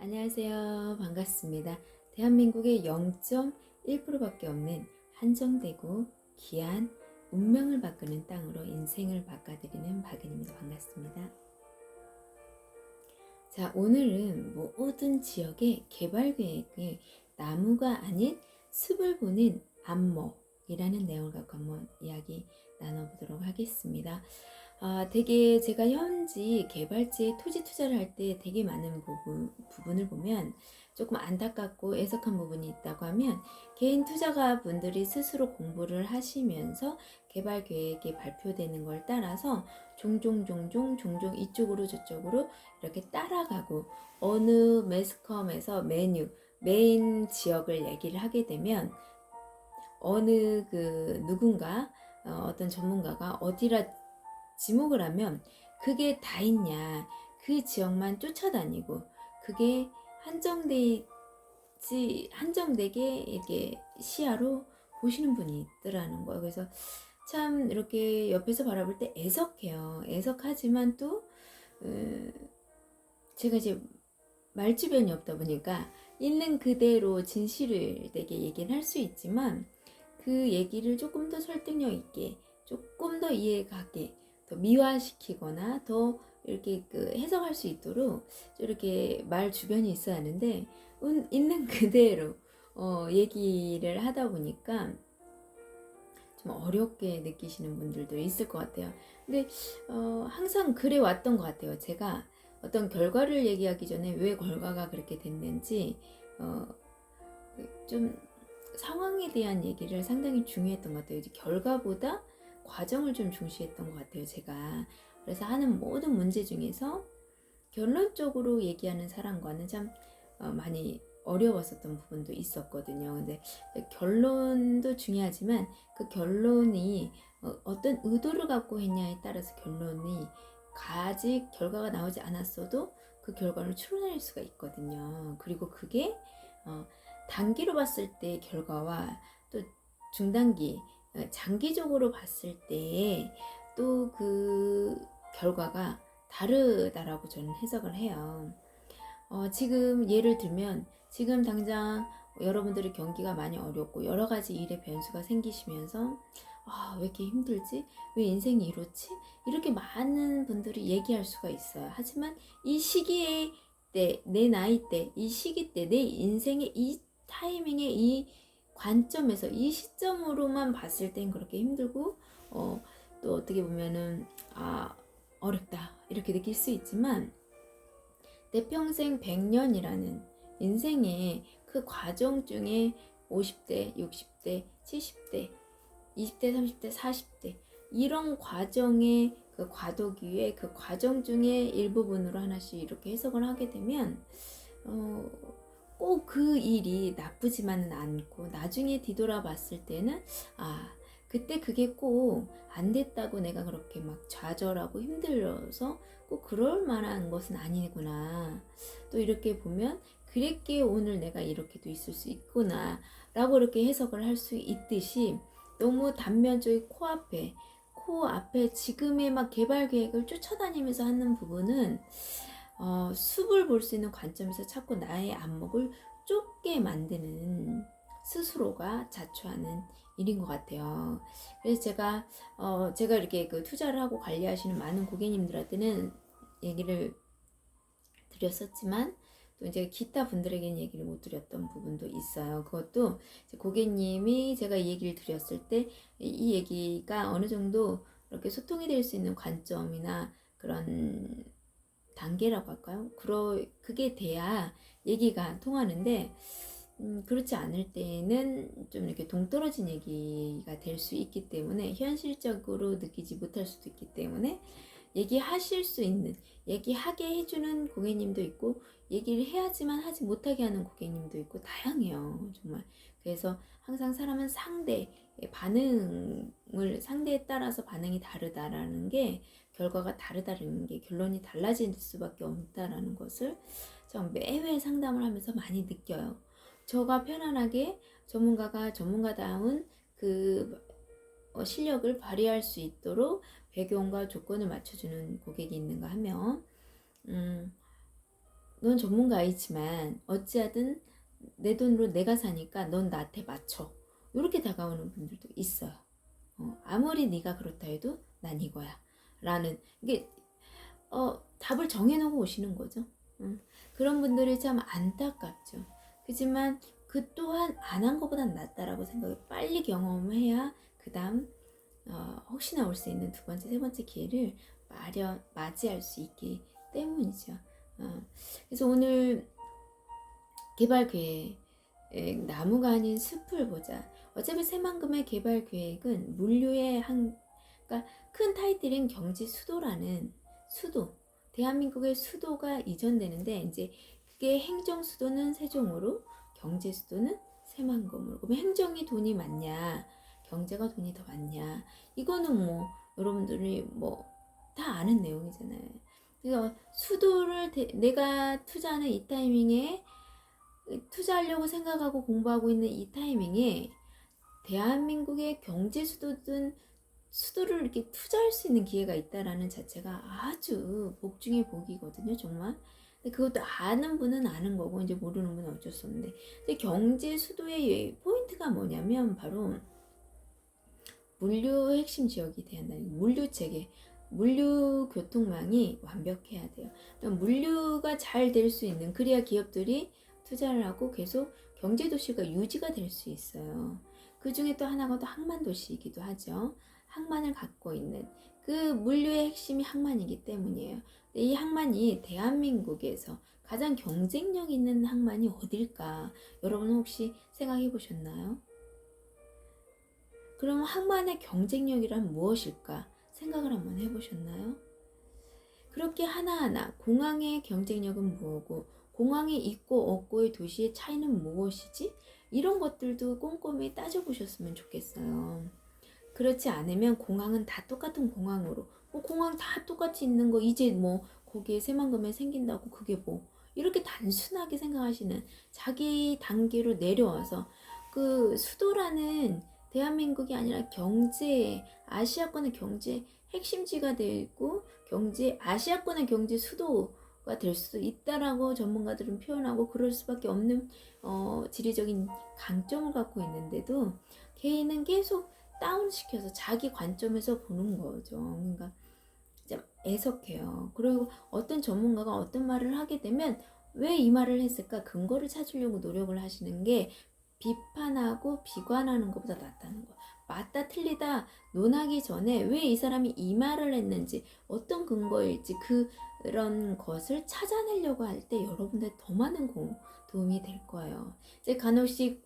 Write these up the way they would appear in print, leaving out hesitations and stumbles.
안녕하세요. 반갑습니다. 대한민국의 0.1%밖에 없는 한정되고 귀한 운명을 바꾸는 땅으로 인생을 바꿔드리는 박은입니다. 반갑습니다. 자, 오늘은 모든 지역의 개발 계획에 나무가 아닌 숲을 보는 안목이라는 내용을 갖고 한번 이야기 나눠보도록 하겠습니다. 되게 제가 현지 개발지에 토지 투자를 할 때 되게 많은 부분을 보면 조금 안타깝고 애석한 부분이 있다고 하면 개인 투자가 분들이 스스로 공부를 하시면서 개발 계획이 발표되는 걸 따라서 종종 이쪽으로 저쪽으로 이렇게 따라가고 어느 매스컴에서 메인 지역을 얘기를 하게 되면 어느 누군가 어떤 전문가가 어디라 지목을 하면 그게 다 있냐, 그 지역만 쫓아다니고 그게 한정되게 이렇게 시야로 보시는 분이 있더라는 거예요. 그래서 참 이렇게 옆에서 바라볼 때 애석해요. 애석하지만 또 제가 이제 말주변이 없다 보니까 있는 그대로 진실을 되게 얘기를 할 수 있지만 그 얘기를 조금 더 설득력 있게, 조금 더 이해가게, 더 미화시키거나 더 이렇게 해석할 수 있도록 이렇게 말 주변이 있어야 하는데 있는 그대로 얘기를 하다 보니까 좀 어렵게 느끼시는 분들도 있을 것 같아요. 근데 항상 그래 왔던 것 같아요. 제가 어떤 결과를 얘기하기 전에 왜 결과가 그렇게 됐는지 좀 상황에 대한 얘기를 상당히 중요했던 것 같아요. 이제 결과보다 과정을 좀 중시했던 것 같아요, 제가. 그래서 하는 모든 문제 중에서 결론적으로 얘기하는 사람과는 참 많이 어려웠었던 부분도 있었거든요. 근데 결론도 중요하지만 그 결론이 어떤 의도를 갖고 했냐에 따라서 결론이 아직 결과가 나오지 않았어도 그 결과를 추론할 수가 있거든요. 그리고 그게 단기로 봤을 때 결과와 또 중단기, 장기적으로 봤을 때 또 그 결과가 다르다라고 저는 해석을 해요. 지금 예를 들면 지금 당장 여러분들의 경기가 많이 어렵고 여러 가지 일의 변수가 생기시면서 왜 이렇게 힘들지? 왜 인생이 이렇지? 이렇게 많은 분들이 얘기할 수가 있어요. 하지만 이 시기에 내 나이 때, 이 시기 때, 내 인생의 이 타이밍에 이 관점에서 이 시점으로만 봤을 땐 그렇게 힘들고 또 어떻게 보면은 어렵다 이렇게 느낄 수 있지만 내 평생 100년이라는 인생의 그 과정 중에 50대, 60대, 70대, 20대, 30대, 40대 이런 과정의 그 과도기에 그 과정 중에 일부분으로 하나씩 이렇게 해석을 하게 되면 꼭 그 일이 나쁘지만은 않고 나중에 뒤돌아봤을 때는 그때 그게 꼭 안 됐다고 내가 그렇게 막 좌절하고 힘들어서 꼭 그럴 만한 것은 아니구나. 또 이렇게 보면 그랬기에 오늘 내가 이렇게도 있을 수 있구나 라고 이렇게 해석을 할 수 있듯이 너무 단면적인 코앞에 지금의 막 개발 계획을 쫓아다니면서 하는 부분은 숲을 볼 수 있는 관점에서 자꾸 나의 안목을 좁게 만드는 스스로가 자초하는 일인 것 같아요. 그래서 제가 이렇게 투자를 하고 관리하시는 많은 고객님들한테는 얘기를 드렸었지만 또 이제 기타 분들에게는 얘기를 못 드렸던 부분도 있어요. 그것도 고객님이 제가 이 얘기를 드렸을 때 이 얘기가 어느 정도 이렇게 소통이 될 수 있는 관점이나 그런 단계라고 할까요? 그게 돼야 얘기가 통하는데 그렇지 않을 때는 좀 이렇게 동떨어진 얘기가 될 수 있기 때문에 현실적으로 느끼지 못할 수도 있기 때문에 얘기하실 수 있는, 얘기하게 해주는 고객님도 있고 얘기를 해야지만 하지 못하게 하는 고객님도 있고 다양해요. 정말. 그래서 항상 사람은 상대에 따라서 반응이 다르다라는 게 결과가 다르다는 게 결론이 달라질 수밖에 없다라는 것을 제가 매회 상담을 하면서 많이 느껴요. 저가 편안하게 전문가가 전문가다운 실력을 발휘할 수 있도록 배경과 조건을 맞춰주는 고객이 있는가 하면 넌 전문가이지만 어찌하든 내 돈으로 내가 사니까 넌 나한테 맞춰. 이렇게 다가오는 분들도 있어요. 아무리 네가 그렇다 해도 난 이거야. 라는 이게 답을 정해놓고 오시는 거죠. 그런 분들이 참 안타깝죠. 그렇지만 그 또한 안 한 것보단 낫다라고 생각해 빨리 경험해야 그 다음 혹시나 올 수 있는 두 번째, 세 번째 기회를 맞이할 수 있기 때문이죠. 그래서 오늘 개발 계획, 나무가 아닌 숲을 보자. 어차피 새만금의 개발 계획은 물류의 그러니까 큰 타이틀인 경제 수도라는 수도, 대한민국의 수도가 이전되는데 이제 그게 행정 수도는 세종으로, 경제 수도는 새만금으로. 그럼 행정이 돈이 많냐, 경제가 돈이 더 많냐? 이거는 뭐 여러분들이 뭐 다 아는 내용이잖아요. 그래서 수도를 내가 투자하는 이 타이밍에 투자하려고 생각하고 공부하고 있는 이 타이밍에 대한민국의 경제 수도든 수도를 이렇게 투자할 수 있는 기회가 있다라는 자체가 아주 복 중의 복이거든요, 정말. 근데 그것도 아는 분은 아는 거고 이제 모르는 분은 어쩔 수 없는데, 근데 경제 수도의 포인트가 뭐냐면 바로 물류 핵심 지역이 돼야 한다는 물류 체계, 물류 교통망이 완벽해야 돼요. 그러니까 물류가 잘 될 수 있는, 그래야 기업들이 투자를 하고 계속 경제 도시가 유지가 될 수 있어요. 그 중에 또 하나가 또 항만 도시이기도 하죠. 항만을 갖고 있는 그 물류의 핵심이 항만이기 때문이에요. 이 항만이 대한민국에서 가장 경쟁력 있는 항만이 어딜까? 여러분 혹시 생각해 보셨나요? 그럼 항만의 경쟁력이란 무엇일까? 생각을 한번 해보셨나요? 그렇게 하나하나 공항의 경쟁력은 뭐고, 공항이 있고 없고의 도시의 차이는 무엇이지? 이런 것들도 꼼꼼히 따져보셨으면 좋겠어요. 그렇지 않으면 공항은 다 똑같은 공항으로, 뭐 공항 다 똑같이 있는 거 이제 뭐 거기에 새만금에 생긴다고 그게 뭐, 이렇게 단순하게 생각하시는, 자기 단계로 내려와서 그 수도라는 대한민국이 아니라 경제, 아시아권의 경제 핵심지가 되고 아시아권의 경제 수도가 될 수도 있다라고 전문가들은 표현하고, 그럴 수밖에 없는 지리적인 강점을 갖고 있는데도 개인은 계속 다운시켜서 자기 관점에서 보는 거죠. 그러니까 진짜 애석해요. 그리고 어떤 전문가가 어떤 말을 하게 되면 왜 이 말을 했을까? 근거를 찾으려고 노력을 하시는 게 비판하고 비관하는 것보다 낫다는 거야. 맞다 틀리다 논하기 전에 왜 이 사람이 이 말을 했는지, 어떤 근거일지 그런 것을 찾아내려고 할 때 여러분들 더 많은 도움이 될 거예요. 이제 간혹씩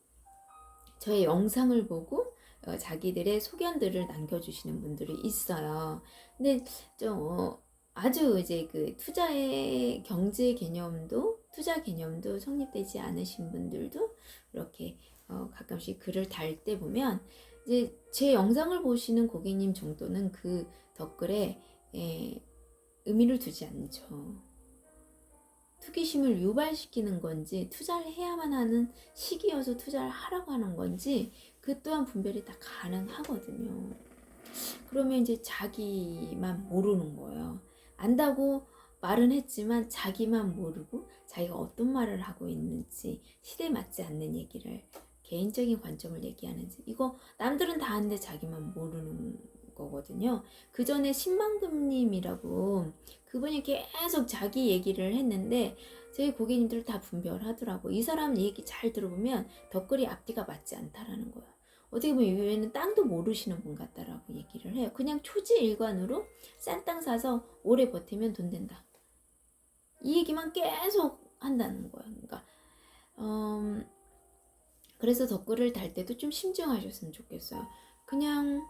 저의 영상을 보고 자기들의 소견들을 남겨주시는 분들이 있어요. 근데 좀 아주 이제 그 투자의 경제 개념도, 투자 개념도 성립되지 않으신 분들도 이렇게 가끔씩 글을 달 때 보면 이제 제 영상을 보시는 고객님 정도는 그 댓글에 의미를 두지 않죠. 투기심을 유발시키는 건지, 투자를 해야만 하는 시기여서 투자를 하라고 하는 건지, 그 또한 분별이 다 가능하거든요. 그러면 이제 자기만 모르는 거예요. 안다고 말은 했지만 자기만 모르고 자기가 어떤 말을 하고 있는지, 시대에 맞지 않는 얘기를, 개인적인 관점을 얘기하는지, 이거 남들은 다 아는데 자기만 모르는 거거든요. 그 전에 신만금님이라고 그분이 계속 자기 얘기를 했는데 저희 고객님들 다 분별하더라고. 이 사람 얘기 잘 들어보면 덧글이 앞뒤가 맞지 않다라는 거야. 어떻게 보면 얘는 땅도 모르시는 분 같다라고 얘기를 해요. 그냥 초지일관으로 싼 땅 사서 오래 버티면 돈 된다, 이 얘기만 계속 한다는 거야. 그러니까 그래서 댓글을 달 때도 좀 신중하셨으면 좋겠어요. 그냥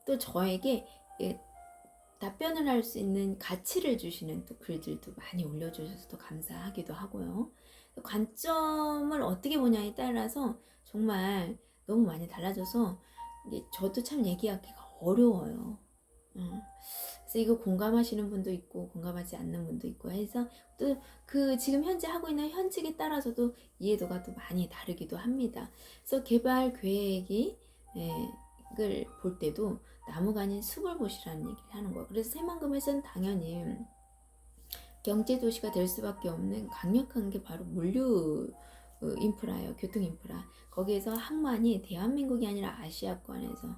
또 저에게 답변을 할 수 있는 가치를 주시는 또 글들도 많이 올려주셔서 또 감사하기도 하고요. 관점을 어떻게 보냐에 따라서 정말 너무 많이 달라져서 저도 참 얘기하기가 어려워요. 그래서 이거 공감하시는 분도 있고 공감하지 않는 분도 있고 해서 또 그 지금 현재 하고 있는 현직에 따라서도 이해도가 또 많이 다르기도 합니다. 그래서 개발 계획이 을 볼 때도 나무가 아닌 숲을 보시라는 얘기를 하는 거예요. 그래서 새만금에서는 당연히 경제 도시가 될 수밖에 없는 강력한 게 바로 물류 인프라예요. 교통 인프라. 거기에서 항만이 대한민국이 아니라 아시아권에서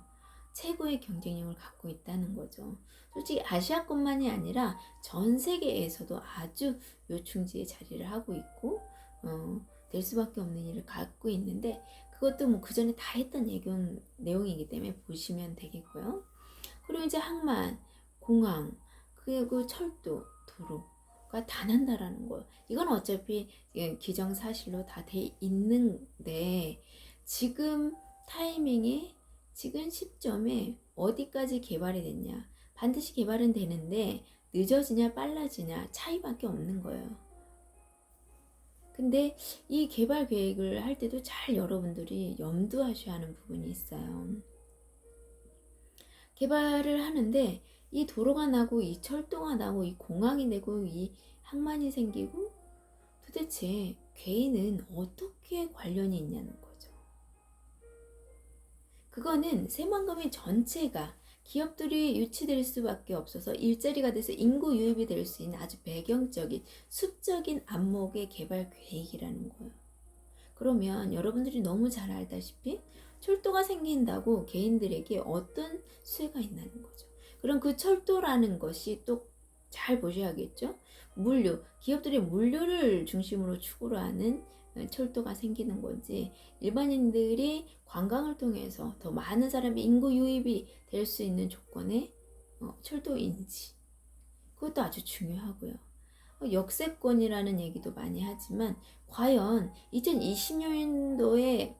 최고의 경쟁력을 갖고 있다는 거죠. 솔직히 아시아권만이 아니라 전 세계에서도 아주 요충지의 자리를 하고 있고 될 수밖에 없는 일을 갖고 있는데, 그것도 뭐 그 전에 다 했던 내용이기 때문에 보시면 되겠고요. 그리고 이제 항만, 공항, 그리고 철도, 도로가 다 난다라는 거예요. 이건 어차피 기정사실로 다 돼 있는데, 지금 타이밍에, 지금 시점에 어디까지 개발이 됐냐, 반드시 개발은 되는데 늦어지냐 빨라지냐 차이밖에 없는 거예요. 근데 이 개발 계획을 할 때도 잘 여러분들이 염두하셔야 하는 부분이 있어요. 개발을 하는데 이 도로가 나고 이 철도가 나고 이 공항이 되고 이 항만이 생기고 도대체 개인은 어떻게 관련이 있냐는 거죠. 그거는 새만금의 전체가 기업들이 유치될 수밖에 없어서 일자리가 돼서 인구 유입이 될 수 있는 아주 배경적인 수적인 안목의 개발 계획이라는 거예요. 그러면 여러분들이 너무 잘 알다시피 철도가 생긴다고 개인들에게 어떤 수혜가 있다는 거죠. 그럼 그 철도라는 것이 또 잘 보셔야겠죠. 물류, 기업들이 물류를 중심으로 추구를 하는 철도가 생기는 건지, 일반인들이 관광을 통해서 더 많은 사람이 인구 유입이 될 수 있는 조건의 철도인지, 그것도 아주 중요하고요. 역세권이라는 얘기도 많이 하지만 과연 2020년도에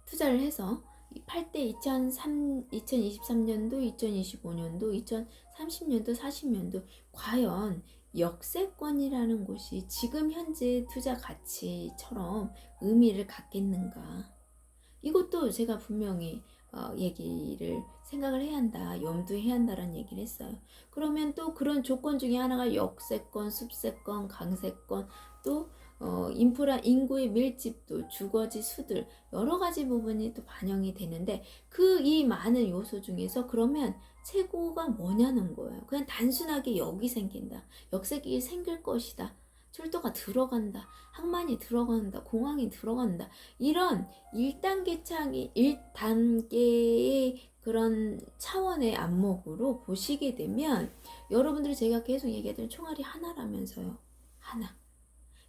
투자를 해서 8대 2023년도, 2025년도, 2030년도, 40년도 과연 역세권이라는 곳이 지금 현재 투자 가치처럼 의미를 갖겠는가? 이것도 제가 분명히 얘기를 생각을 해야 한다, 염두해야 한다라는 얘기를 했어요. 그러면 또 그런 조건 중에 하나가 역세권, 숲세권, 강세권, 또 인프라, 인구의 밀집도, 주거지 수들, 여러 가지 부분이 또 반영이 되는데, 이 많은 요소 중에서 그러면 최고가 뭐냐는 거예요. 그냥 단순하게 역이 생긴다, 역세권이 생길 것이다, 철도가 들어간다, 항만이 들어간다, 공항이 들어간다, 이런 1단계의 그런 차원의 안목으로 보시게 되면 여러분들이 제가 계속 얘기했던 총알이 하나라면서요. 하나.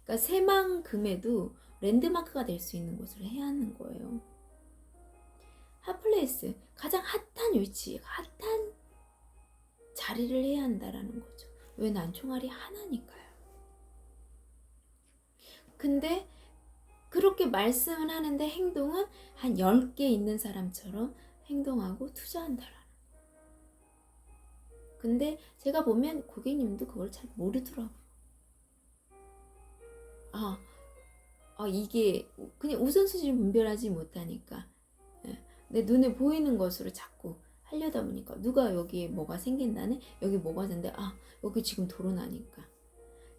그러니까 새만금에도 랜드마크가 될 수 있는 곳을 해야 하는 거예요. 핫플레이스, 가장 핫한 위치, 핫한 자리를 해야 한다라는 거죠. 왜? 난 총알이 하나니까요. 근데 그렇게 말씀은 하는데 행동은 한 10개 있는 사람처럼 행동하고 투자한다라는. 근데 제가 보면 고객님도 그걸 잘 모르더라고요. 이게 그냥 우선순위를 분별하지 못하니까 내 눈에 보이는 것으로 자꾸 하려다 보니까, 누가 여기에 뭐가 생긴다네, 여기 뭐가 된대, 여기 지금 도로 나니까,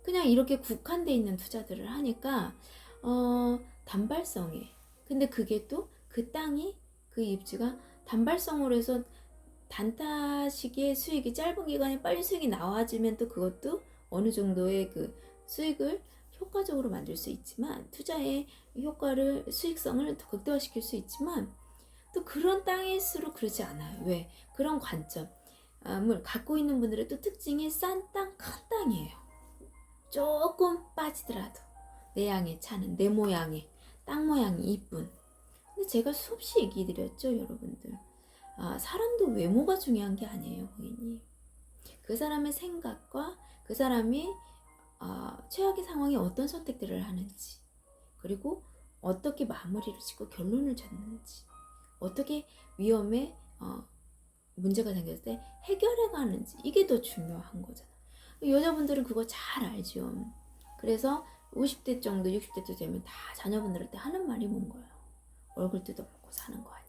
그냥 이렇게 국한돼 있는 투자들을 하니까 단발성에, 근데 그게 또 그 땅이, 그 입지가 단발성으로 해서 단타식의 수익이 짧은 기간에 빨리 수익이 나와지면 또 그것도 어느 정도의 그 수익을 효과적으로 만들 수 있지만, 투자의 효과를, 수익성을 더 극대화시킬 수 있지만, 또 그런 땅일수록 그러지 않아요. 왜? 그런 관점을 갖고 있는 분들의 또 특징이 싼 땅, 큰 땅이에요. 조금 빠지더라도 내 양에 차는, 내 모양의 땅 모양이 이쁜. 근데 제가 수없이 얘기 드렸죠, 여러분들. 사람도 외모가 중요한 게 아니에요, 고객님. 그 사람의 생각과 그 사람이 최악의 상황에 어떤 선택들을 하는지, 그리고 어떻게 마무리를 짓고 결론을 줬는지, 어떻게 위험에 문제가 생겼을 때 해결해 가는지, 이게 더 중요한 거잖아. 여자분들은 그거 잘 알죠. 그래서 50대 정도, 60대도 되면 다 자녀분들한테 하는 말이 뭔가요? 얼굴 뜯어먹고 사는 거 아니다.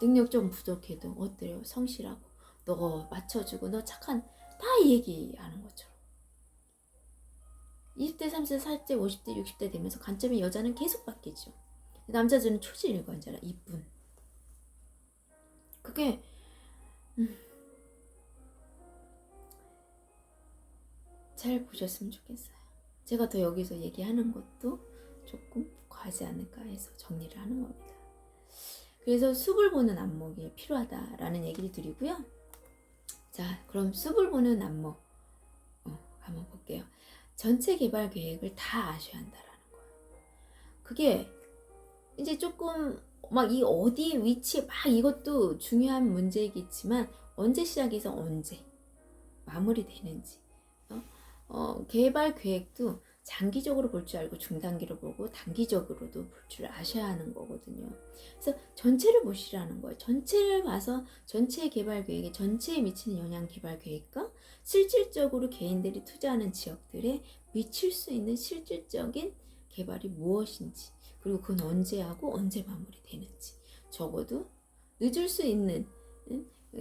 능력 좀 부족해도 어때요? 성실하고 너 맞춰주고 너 착한, 다 얘기하는 것처럼. 20대, 30대, 40대, 50대, 60대 되면서 관점이, 여자는 계속 바뀌죠. 남자들은 초지일관자라, 이쁜. 그게 잘 보셨으면 좋겠어요. 제가 더 여기서 얘기하는 것도 조금 과하지 않을까 해서 정리를 하는 겁니다. 그래서 숲을 보는 안목이 필요하다라는 얘기를 드리고요. 자, 그럼 숲을 보는 안목 한번 볼게요. 전체 개발 계획을 다 아셔야 한다라는 거예요. 그게 이제 조금 막 이 어디 위치 막 이것도 중요한 문제이겠지만 언제 시작해서 언제 마무리되는지 개발 계획도 장기적으로 볼 줄 알고 중단기로 보고 단기적으로도 볼 줄 아셔야 하는 거거든요. 그래서 전체를 보시라는 거예요. 전체를 봐서 전체 개발 계획에 전체에 미치는 영향 개발 계획과 실질적으로 개인들이 투자하는 지역들에 미칠 수 있는 실질적인 개발이 무엇인지, 그리고 그건 언제 하고 언제 마무리되는지, 적어도 늦을 수 있는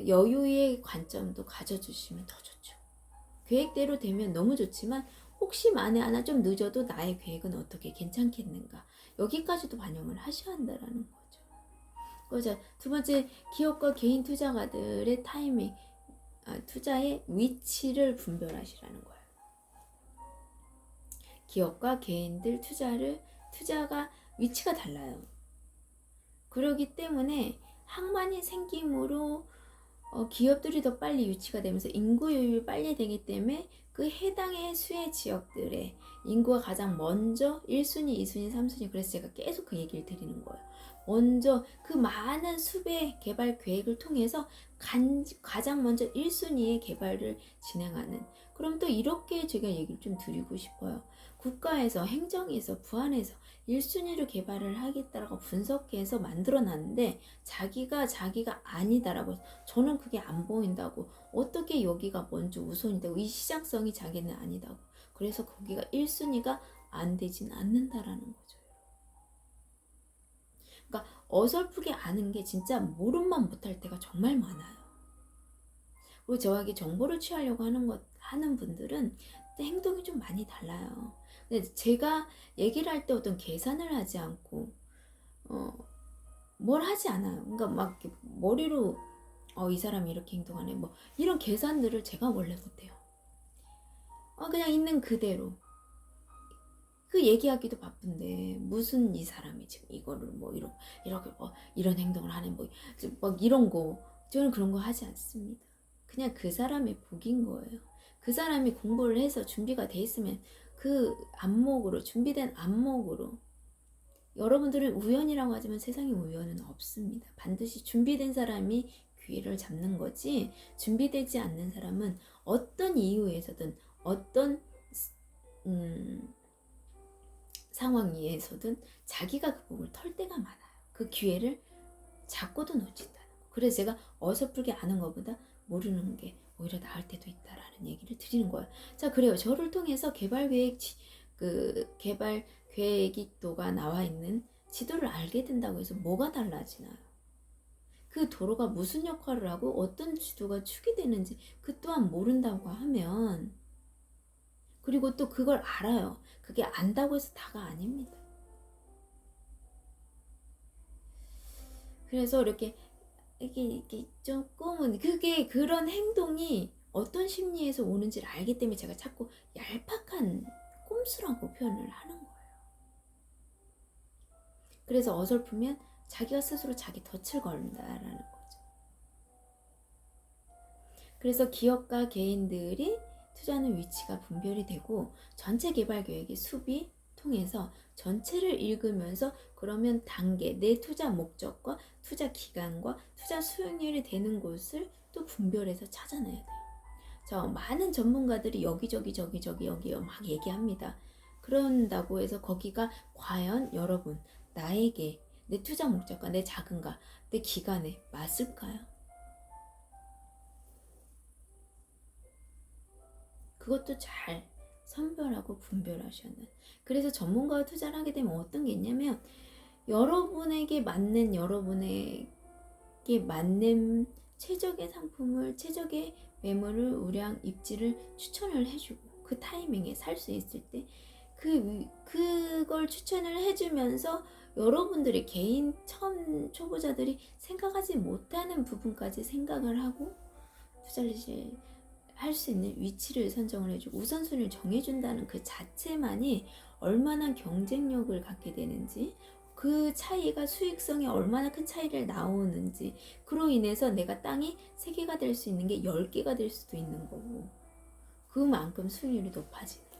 여유의 관점도 가져주시면 더 좋죠. 계획대로 되면 너무 좋지만 혹시 만에 하나 좀 늦어도 나의 계획은 어떻게 괜찮겠는가, 여기까지도 반영을 하셔야 한다는 거죠. 그래서 두 번째, 기업과 개인 투자가들의 타이밍, 투자의 위치를 분별하시라는 거예요. 기업과 개인들 투자가 위치가 달라요. 그렇기 때문에 항만이 생김으로 기업들이 더 빨리 유치가 되면서 인구 유입이 빨리 되기 때문에 그 해당의 수의 지역들의 인구가 가장 먼저 1순위, 2순위, 3순위, 그래서 제가 계속 그 얘기를 드리는 거예요. 먼저 그 많은 수배 개발 계획을 통해서 가장 먼저 1순위의 개발을 진행하는, 그럼 또 이렇게 제가 얘기를 좀 드리고 싶어요. 국가에서, 행정에서, 부안에서 1순위로 개발을 하겠다라고 분석해서 만들어놨는데 자기가 아니다라고 해서 저는 그게 안 보인다고, 어떻게 여기가 먼저 우선이다고, 이 시장성이 자기는 아니다고, 그래서 거기가 1순위가 안 되진 않는다라는 거죠. 그러니까 어설프게 아는 게 진짜 모름만 못할 때가 정말 많아요. 그리고 저에게 정보를 취하려고 하는 분들은 행동이 좀 많이 달라요. 근데 제가 얘기를 할 때 어떤 계산을 하지 않고 뭘 하지 않아요. 그러니까 막 머리로 이 사람이 이렇게 행동하네, 뭐 이런 계산들을 제가 원래 못해요. 그냥 있는 그대로 그 얘기하기도 바쁜데 무슨 이 사람이 지금 이거를 뭐 이렇게 뭐 이런 행동을 하네, 뭐 막 이런 거, 저는 그런 거 하지 않습니다. 그냥 그 사람의 복인 거예요. 그 사람이 공부를 해서 준비가 돼 있으면 그 안목으로, 준비된 안목으로, 여러분들은 우연이라고 하지만 세상에 우연은 없습니다. 반드시 준비된 사람이 기회를 잡는 거지, 준비되지 않는 사람은 어떤 이유에서든 어떤 상황에서든 자기가 그 복을 털 때가 많아요. 그 기회를 잡고도 놓친다는 거. 그래서 제가 어설프게 아는 것보다 모르는 게 오히려 나을 때도 있다라는 얘기를 드리는 거예요. 자, 그래요. 저를 통해서 개발 계획도가 나와 있는 지도를 알게 된다고 해서 뭐가 달라지나요? 그 도로가 무슨 역할을 하고 어떤 지도가 축이 되는지 그 또한 모른다고 하면, 그리고 또 그걸 알아요. 그게 안다고 해서 다가 아닙니다. 그래서 이렇게 조금은 그런 행동이 어떤 심리에서 오는지를 알기 때문에 제가 자꾸 얄팍한 꼼수라고 표현을 하는 거예요. 그래서 어설프면 자기가 스스로 자기 덫을 걸는다라는 거죠. 그래서 기업과 개인들이 투자하는 위치가 분별이 되고 전체 개발 계획의 숲이 통해서 전체를 읽으면서 그러면 단계, 내 투자 목적과 투자 기간과 투자 수익률이 되는 곳을 또 분별해서 찾아내야 돼요. 자, 많은 전문가들이 여기저기 막 얘기합니다. 그런다고 해서 거기가 과연 여러분, 나에게 내 투자 목적과 내 자금과 내 기간에 맞을까요? 그것도 잘 선별하고 분별하셔야 해요. 그래서 전문가와 투자를 하게 되면 어떤 게 있냐면 여러분에게 맞는 최적의 상품을, 최적의 매물을, 우량, 입지를 추천을 해주고 그 타이밍에 살 수 있을 때 그걸 추천을 해주면서 여러분들이 개인 초보자들이 생각하지 못하는 부분까지 생각을 하고 투자를 할 수 있는 위치를 선정을 해주고 우선순위를 정해준다는 그 자체만이 얼마나 경쟁력을 갖게 되는지, 그 차이가 수익성에 얼마나 큰 차이를 나오는지, 그로 인해서 내가 땅이 3개가 될 수 있는 게 10개가 될 수도 있는 거고, 그만큼 수익률이 높아지는 거예요.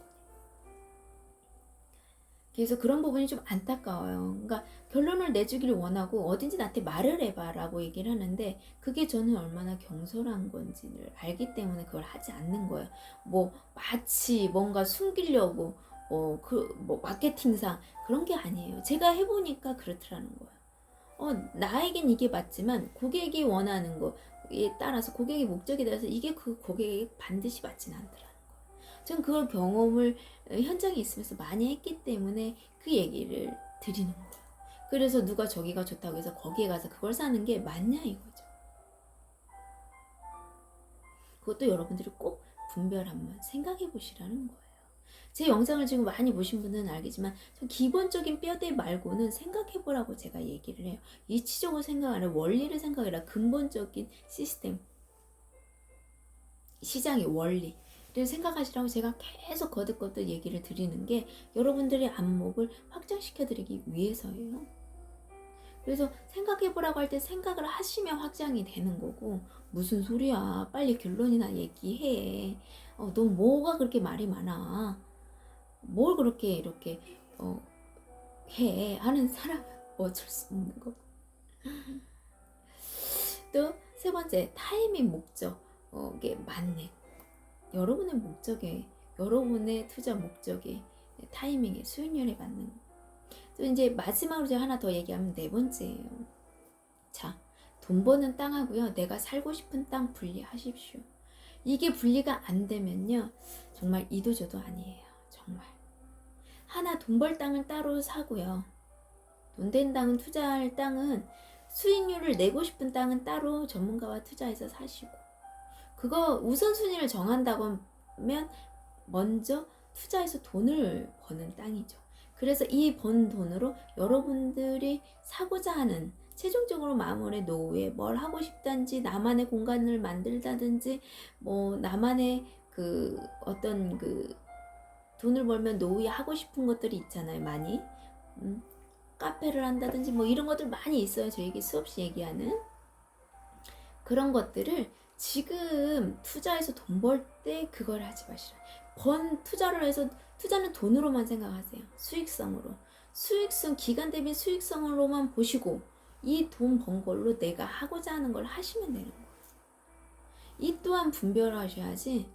그래서 그런 부분이 좀 안타까워요. 그러니까 결론을 내주기를 원하고 어딘지 나한테 말을 해봐 라고 얘기를 하는데, 그게 저는 얼마나 경솔한 건지를 알기 때문에 그걸 하지 않는 거예요. 뭐 마치 뭔가 숨기려고 뭐 마케팅상 그런 게 아니에요. 제가 해보니까 그렇더라는 거예요. 나에겐 이게 맞지만 고객이 원하는 거에 따라서, 고객의 목적에 따라서 이게 그 고객에게 반드시 맞진 않더라. 전 그걸 경험을 현장에 있으면서 많이 했기 때문에 그 얘기를 드리는 거예요. 그래서 누가 저기가 좋다고 해서 거기에 가서 그걸 사는 게 맞냐 이거죠. 그것도 여러분들이 꼭 분별 한번 생각해 보시라는 거예요. 제 영상을 지금 많이 보신 분은 알겠지만 좀 기본적인 뼈대 말고는 생각해 보라고 제가 얘기를 해요. 이치적으로 생각하라, 원리를 생각해라. 근본적인 시스템, 시장의 원리 생각하시라고 제가 계속 거듭거듭 얘기를 드리는 게 여러분들의 안목을 확장시켜 드리기 위해서예요. 그래서 생각해보라고 할 때 생각을 하시면 확장이 되는 거고, 무슨 소리야, 빨리 결론이나 얘기해, 너 뭐가 그렇게 말이 많아, 뭘 그렇게 이렇게 해 하는 사람은 어쩔 수 없는 거. 또 3번째, 타이밍 목적에 맞네. 여러분의 목적에, 여러분의 투자 목적에, 타이밍에, 수익률에 맞는 거. 또 이제 마지막으로 제가 하나 더 얘기하면 4번째예요. 자, 돈 버는 땅하고요, 내가 살고 싶은 땅 분리하십시오. 이게 분리가 안 되면요, 정말 이도저도 아니에요. 정말. 하나 돈 벌 땅은 따로 사고요, 돈 된 땅은, 투자할 땅은, 수익률을 내고 싶은 땅은 따로 전문가와 투자해서 사시고, 그거 우선순위를 정한다고 하면 먼저 투자해서 돈을 버는 땅이죠. 그래서 이 번 돈으로 여러분들이 사고자 하는, 최종적으로 마음의 노후에 뭘 하고 싶다든지, 나만의 공간을 만들다든지, 뭐 나만의 그 어떤 그 돈을 벌면 노후에 하고 싶은 것들이 있잖아요. 많이 카페를 한다든지 뭐 이런 것들 많이 있어요. 저에게 수없이 얘기하는 그런 것들을 지금 투자해서 돈 벌 때 그걸 하지 마시라. 투자를 해서, 투자는 돈으로만 생각하세요. 수익성으로. 수익성, 기간 대비 수익성으로만 보시고 이 돈 번 걸로 내가 하고자 하는 걸 하시면 되는 거예요. 이 또한 분별하셔야지,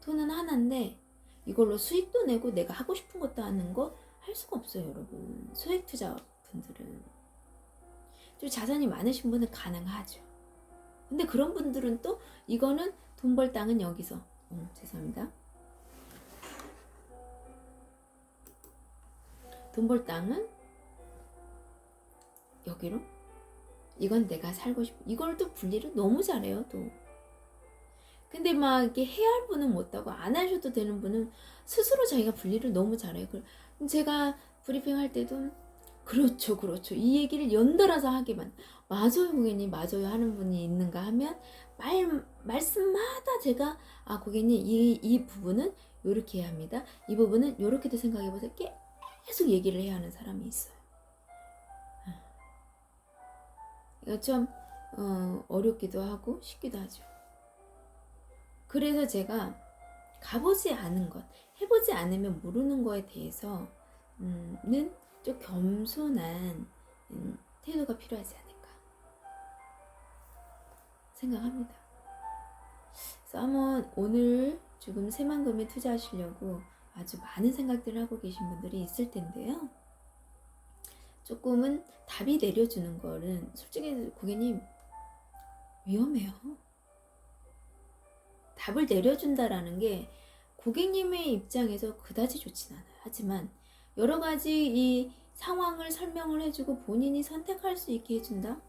돈은 하나인데 이걸로 수익도 내고 내가 하고 싶은 것도 하는 거 할 수가 없어요, 여러분. 수익 투자 분들은. 좀 자산이 많으신 분은 가능하죠. 근데 그런 분들은 또 이거는 돈 벌 땅은 여기서, 죄송합니다. 돈 벌 땅은 여기로, 이건 내가 살고 싶어. 이걸 또 분리를 너무 잘해요, 또. 근데 막 이렇게 해야 할 분은 못하고 안 하셔도 되는 분은 스스로 자기가 분리를 너무 잘해요. 제가 브리핑 할 때도 그렇죠, 그렇죠, 이 얘기를 연달아서 하기만, 맞아요 고객님, 맞아요 하는 분이 있는가 하면 말씀마다 제가 고객님 이 부분은 이렇게 해야 합니다, 이 부분은 이렇게도 생각해보세요, 계속 얘기를 해야 하는 사람이 있어요. 이거 좀 어렵기도 하고 쉽기도 하죠. 그래서 제가 가보지 않은 것, 해보지 않으면 모르는 거에 대해서는 좀 겸손한 태도가 필요하지 않을까 생각합니다. 그래서 한번 오늘 지금 새만금에 투자하시려고 아주 많은 생각들을 하고 계신 분들이 있을 텐데요. 조금은 답이 내려주는 거는 솔직히 고객님 위험해요. 답을 내려준다라는 게 고객님의 입장에서 그다지 좋진 않아요. 하지만 여러 가지 이 상황을 설명을 해주고 본인이 선택할 수 있게 해준다?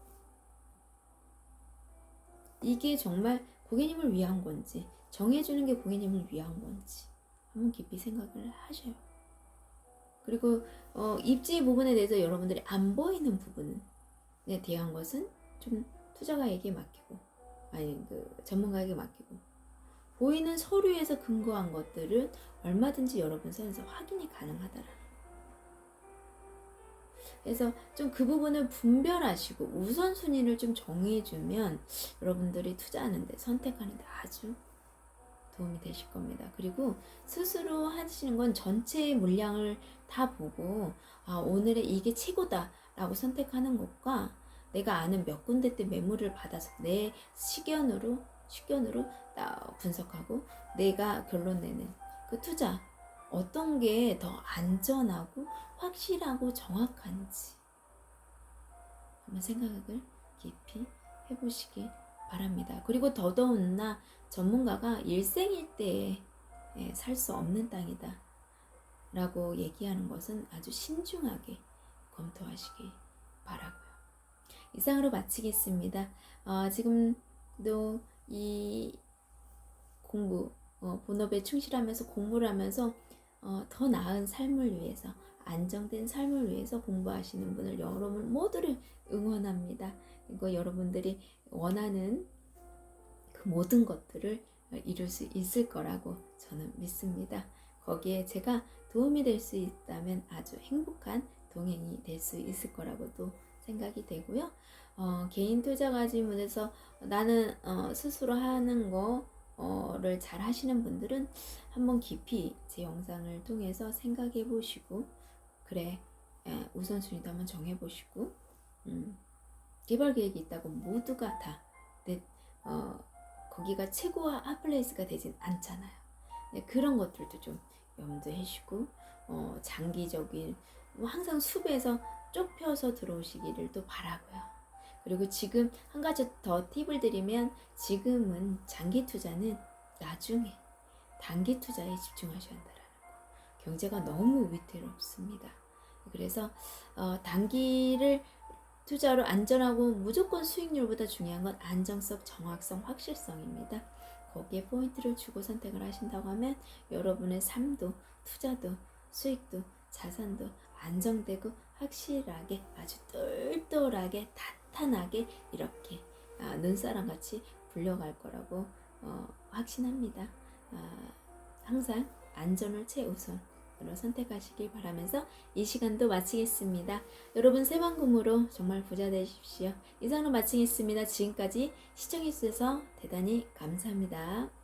이게 정말 고객님을 위한 건지, 정해주는 게 고객님을 위한 건지 한번 깊이 생각을 하셔요. 그리고 입지 부분에 대해서 여러분들이 안 보이는 부분에 대한 것은 좀 투자가에게 맡기고, 아니 그 전문가에게 맡기고, 보이는 서류에서 근거한 것들은 얼마든지 여러분 선에서 확인이 가능하다라는. 그래서 좀 그 부분을 분별하시고 우선순위를 좀 정해주면 여러분들이 투자하는데, 선택하는데 아주 도움이 되실 겁니다. 그리고 스스로 하시는 건 전체의 물량을 다 보고 오늘의 이게 최고다 라고 선택하는 것과, 내가 아는 몇 군데 때 매물을 받아서 내 식견으로 분석하고 내가 결론 내는 그 투자, 어떤 게 더 안전하고 확실하고 정확한지 한번 생각을 깊이 해보시기 바랍니다. 그리고 더더군다나 전문가가 일생일대에 살 수 없는 땅이다 라고 얘기하는 것은 아주 신중하게 검토하시기 바라고요. 이상으로 마치겠습니다. 지금도 이 공부, 본업에 충실하면서 공부를 하면서 더 나은 삶을 위해서, 안정된 삶을 위해서 공부하시는 분을, 여러분 모두를 응원합니다. 그리고 여러분들이 원하는 그 모든 것들을 이룰 수 있을 거라고 저는 믿습니다. 거기에 제가 도움이 될 수 있다면 아주 행복한 동행이 될 수 있을 거라고도 생각이 되고요. 개인 투자 가지문에서 나는 스스로 하는 거를 잘 하시는 분들은 한번 깊이 제 영상을 통해서 생각해 보시고, 그래, 우선순위도 한번 정해 보시고, 개발 계획이 있다고 모두가 다 거기가 최고와 핫플레이스가 되진 않잖아요. 그런 것들도 좀 염두해 주시고, 장기적인, 항상 숲에서 좁혀서 들어오시기를 또 바라고요. 그리고 지금 한 가지 더 팁을 드리면, 지금은 장기 투자는 나중에 단기 투자에 집중하셔야 한다라는 거. 경제가 너무 위태롭습니다. 그래서 단기를 투자로 안전하고 무조건 수익률보다 중요한 건 안정성, 정확성, 확실성입니다. 거기에 포인트를 주고 선택을 하신다고 하면 여러분의 삶도, 투자도, 수익도, 자산도 안정되고 확실하게, 아주 똘똘하게, 탄탄하게 이렇게 눈사람같이 굴러갈 거라고 확신합니다. 항상 안전을 최우선으로 선택하시길 바라면서 이 시간도 마치겠습니다. 여러분 새만금으로 정말 부자 되십시오. 이상으로 마치겠습니다. 지금까지 시청해주셔서 대단히 감사합니다.